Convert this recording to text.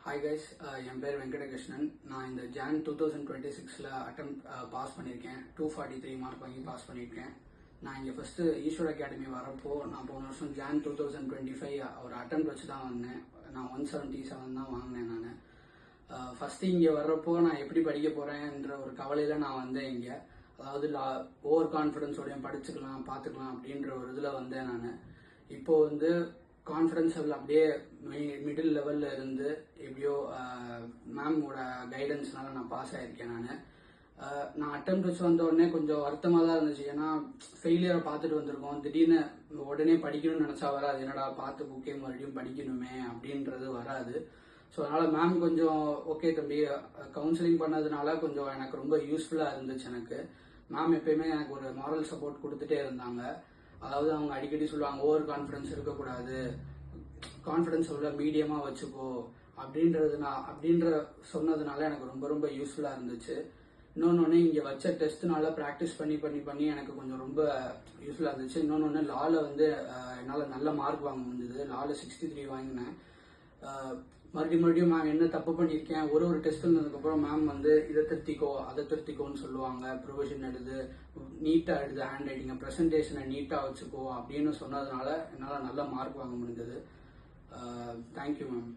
Hi guys, என் பேர் வெங்கடகிருஷ்ணன். நான் இந்த ஜான் 2026ல பாஸ் பண்ணியிருக்கேன். 243 மார்க் வாங்கி பாஸ் பண்ணியிருக்கேன். நான் இங்கே ஃபர்ஸ்ட் ஈஸ்வர் அகாடமி வரப்போ நான் போன வருஷம் ஜான் 2025 ஒரு அட்டம் வச்சு தான் வந்தேன். நான் 177 தான் வாங்கினேன். நான் ஃபர்ஸ்ட் இங்கே வர்றப்போ நான் எப்படி படிக்க போறேன்ற ஒரு கவலையில நான் வந்தேன் இங்கே. அதாவது ஓவர் கான்ஃபிடன்ஸோடையும் படிச்சுக்கலாம் பார்த்துக்கலாம் அப்படின்ற ஒரு இதில் வந்தேன் நான். இப்போ கான்ஃபிடன்ஸ் லெவல் அப்படியே மிடில் லெவல்ல இருந்து எப்படியோ மேமோட கைடன்ஸ்னால நான் பாஸ் ஆயிருக்கேன். நான் அட்டம் வச்சு வந்த உடனே கொஞ்சம் வருத்தமாக தான் இருந்துச்சு. ஏன்னா ஃபெயிலியரை பார்த்துட்டு வந்திருக்கோம். திடீர்னு உடனே படிக்கணும்னு நினைச்சா வராது. என்னடா பார்த்து புக்கே மறுபடியும் படிக்கணுமே அப்படின்றது வராது. ஸோ அதனால மேம் கொஞ்சம் ஓகே தம்பி கவுன்சிலிங் பண்ணதுனால கொஞ்சம் எனக்கு ரொம்ப யூஸ்ஃபுல்லாக இருந்துச்சு. எனக்கு மேம் எப்பயுமே எனக்கு ஒரு மாரல் சப்போர்ட் கொடுத்துட்டே இருந்தாங்க. அதாவது அவங்க அடிக்கடி சொல்லுவாங்க ஓவர் கான்ஃபிடன்ஸ் இருக்கக்கூடாது, கான்ஃபிடன்ஸ் உள்ள மீடியமா வச்சுக்கோ அப்படின்ற சொன்னதுனால எனக்கு ரொம்ப ரொம்ப யூஸ்ஃபுல்லா இருந்துச்சு. இன்னொன்னு இங்க வச்ச டெஸ்ட்னால ப்ராக்டிஸ் பண்ணி பண்ணி பண்ணி எனக்கு கொஞ்சம் ரொம்ப யூஸ்ஃபுல்லா இருந்துச்சு. இன்னொன்னு லால என்னால நல்ல மார்க் வாங்க முடிஞ்சது. லால 63 வாங்கினேன். மறுபடியும் மேம் என்ன தப்பு பண்ணியிருக்கேன் ஒரு டெஸ்ட் இருந்ததுக்கப்புறம் மேம் இதை திருத்திக்கோ அதை திருத்திக்கோன்னு சொல்லுவாங்க. ப்ரொவிஷன் எழுது, நீட்டா எழுது, ஹேண்ட் ரைட்டிங்க, ப்ரெசன்டேஷனை நீட்டா வச்சுக்கோ அப்படின்னு சொன்னதுனால என்னால் நல்ல மார்க் வாங்க முடிஞ்சது. Thank you ma'am.